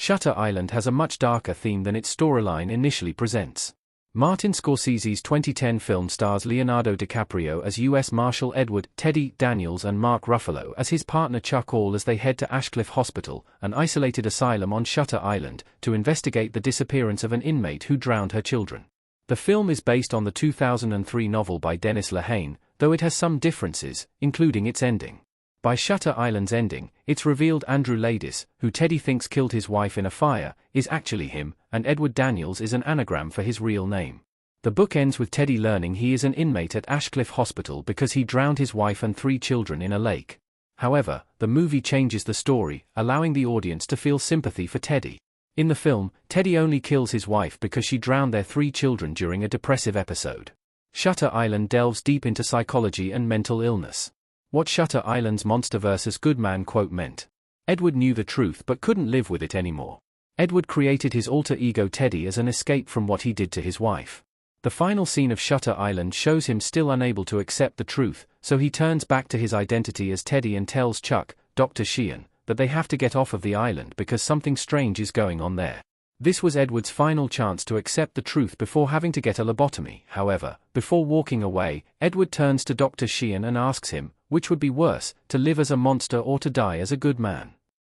Shutter Island has a much darker theme than its storyline initially presents. Martin Scorsese's 2010 film stars Leonardo DiCaprio as U.S. Marshal Edward Teddy Daniels and Mark Ruffalo as his partner Chuck, all as they head to Ashcliffe Hospital, an isolated asylum on Shutter Island, to investigate the disappearance of an inmate who drowned her children. The film is based on the 2003 novel by Dennis Lehane, though it has some differences, including its ending. By Shutter Island's ending, it's revealed Andrew Ladis, who Teddy thinks killed his wife in a fire, is actually him, and Edward Daniels is an anagram for his real name. The book ends with Teddy learning he is an inmate at Ashcliffe Hospital because he drowned his wife and 3 children in a lake. However, the movie changes the story, allowing the audience to feel sympathy for Teddy. In the film, Teddy only kills his wife because she drowned their 3 children during a depressive episode. Shutter Island delves deep into psychology and mental illness. What Shutter Island's monster vs. Goodman quote meant. Edward knew the truth but couldn't live with it anymore. Edward created his alter ego Teddy as an escape from what he did to his wife. The final scene of Shutter Island shows him still unable to accept the truth, so he turns back to his identity as Teddy and tells Chuck, Dr. Sheehan, that they have to get off of the island because something strange is going on there. This was Edward's final chance to accept the truth before having to get a lobotomy. However, before walking away, Edward turns to Dr. Sheehan and asks him, which would be worse, to live as a monster or to die as a good man?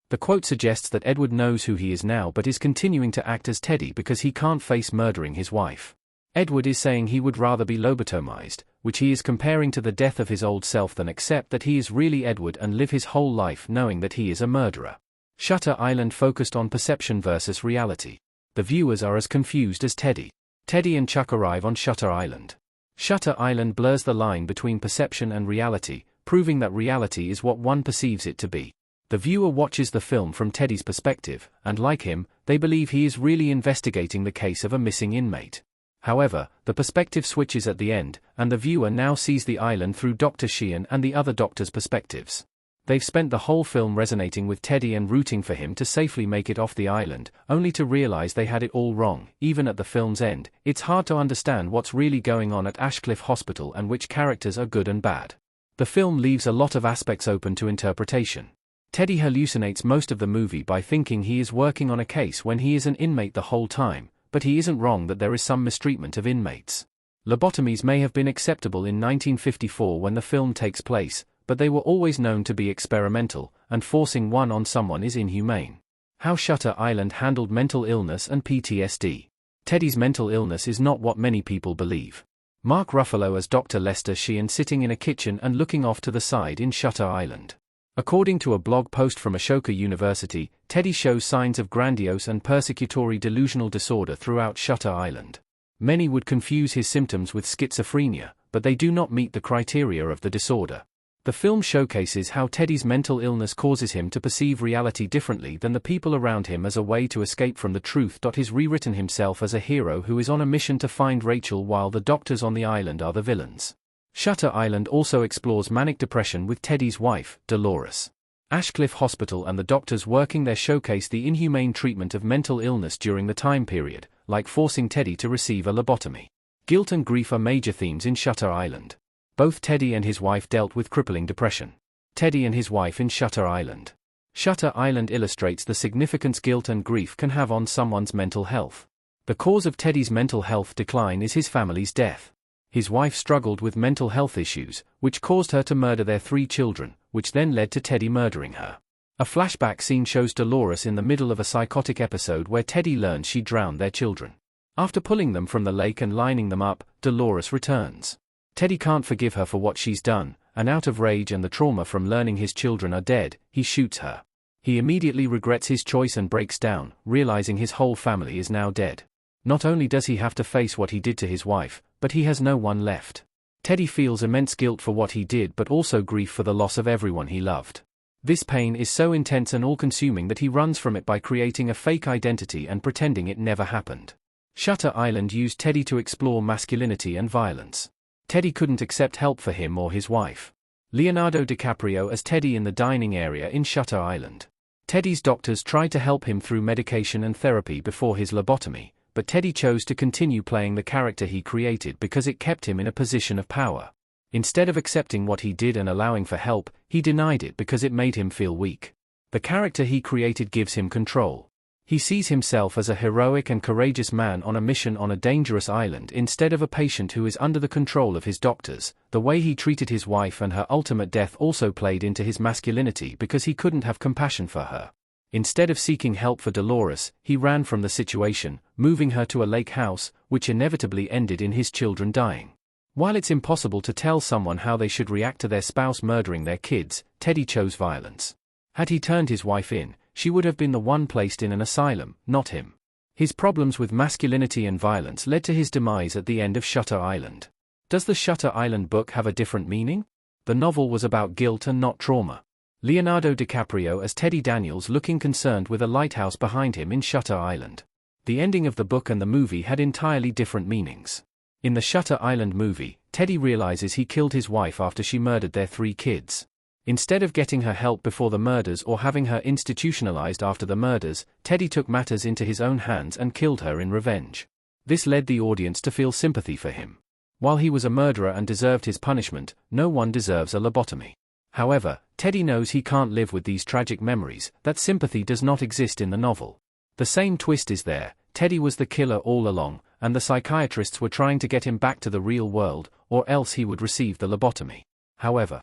The quote suggests that Edward knows who he is now but is continuing to act as Teddy because he can't face murdering his wife. Edward is saying he would rather be lobotomized, which he is comparing to the death of his old self, than accept that he is really Edward and live his whole life knowing that he is a murderer. Shutter Island focused on perception versus reality. The viewers are as confused as Teddy. Teddy and Chuck arrive on Shutter Island. Shutter Island blurs the line between perception and reality, proving that reality is what one perceives it to be. The viewer watches the film from Teddy's perspective, and like him, they believe he is really investigating the case of a missing inmate. However, the perspective switches at the end, and the viewer now sees the island through Dr. Sheehan and the other doctors' perspectives. They've spent the whole film resonating with Teddy and rooting for him to safely make it off the island, only to realize they had it all wrong. Even at the film's end, it's hard to understand what's really going on at Ashcliffe Hospital and which characters are good and bad. The film leaves a lot of aspects open to interpretation. Teddy hallucinates most of the movie by thinking he is working on a case when he is an inmate the whole time, but he isn't wrong that there is some mistreatment of inmates. Lobotomies may have been acceptable in 1954 when the film takes place, but they were always known to be experimental, and forcing one on someone is inhumane. How Shutter Island handled mental illness and PTSD. Teddy's mental illness is not what many people believe. Mark Ruffalo as Dr. Lester Sheehan sitting in a kitchen and looking off to the side in Shutter Island. According to a blog post from Ashoka University, Teddy shows signs of grandiose and persecutory delusional disorder throughout Shutter Island. Many would confuse his symptoms with schizophrenia, but they do not meet the criteria of the disorder. The film showcases how Teddy's mental illness causes him to perceive reality differently than the people around him as a way to escape from the truth. He's rewritten himself as a hero who is on a mission to find Rachel while the doctors on the island are the villains. Shutter Island also explores manic depression with Teddy's wife, Dolores. Ashcliffe Hospital and the doctors working there showcase the inhumane treatment of mental illness during the time period, like forcing Teddy to receive a lobotomy. Guilt and grief are major themes in Shutter Island. Both Teddy and his wife dealt with crippling depression. Teddy and his wife in Shutter Island. Shutter Island illustrates the significance guilt and grief can have on someone's mental health. The cause of Teddy's mental health decline is his family's death. His wife struggled with mental health issues, which caused her to murder their 3 children, which then led to Teddy murdering her. A flashback scene shows Dolores in the middle of a psychotic episode where Teddy learns she drowned their children. After pulling them from the lake and lining them up, Dolores returns. Teddy can't forgive her for what she's done, and out of rage and the trauma from learning his children are dead, he shoots her. He immediately regrets his choice and breaks down, realizing his whole family is now dead. Not only does he have to face what he did to his wife, but he has no one left. Teddy feels immense guilt for what he did but also grief for the loss of everyone he loved. This pain is so intense and all-consuming that he runs from it by creating a fake identity and pretending it never happened. Shutter Island used Teddy to explore masculinity and violence. Teddy couldn't accept help for him or his wife. Leonardo DiCaprio as Teddy in the dining area in Shutter Island. Teddy's doctors tried to help him through medication and therapy before his lobotomy, but Teddy chose to continue playing the character he created because it kept him in a position of power. Instead of accepting what he did and allowing for help, he denied it because it made him feel weak. The character he created gives him control. He sees himself as a heroic and courageous man on a mission on a dangerous island instead of a patient who is under the control of his doctors. The way he treated his wife and her ultimate death also played into his masculinity because he couldn't have compassion for her. Instead of seeking help for Dolores, he ran from the situation, moving her to a lake house, which inevitably ended in his children dying. While it's impossible to tell someone how they should react to their spouse murdering their kids, Teddy chose violence. Had he turned his wife in, she would have been the one placed in an asylum, not him. His problems with masculinity and violence led to his demise at the end of Shutter Island. Does the Shutter Island book have a different meaning? The novel was about guilt and not trauma. Leonardo DiCaprio as Teddy Daniels looking concerned with a lighthouse behind him in Shutter Island. The ending of the book and the movie had entirely different meanings. In the Shutter Island movie, Teddy realizes he killed his wife after she murdered their 3 kids. Instead of getting her help before the murders or having her institutionalized after the murders, Teddy took matters into his own hands and killed her in revenge. This led the audience to feel sympathy for him. While he was a murderer and deserved his punishment, no one deserves a lobotomy. However, Teddy knows he can't live with these tragic memories, that sympathy does not exist in the novel. The same twist is there: Teddy was the killer all along, and the psychiatrists were trying to get him back to the real world, or else he would receive the lobotomy. However,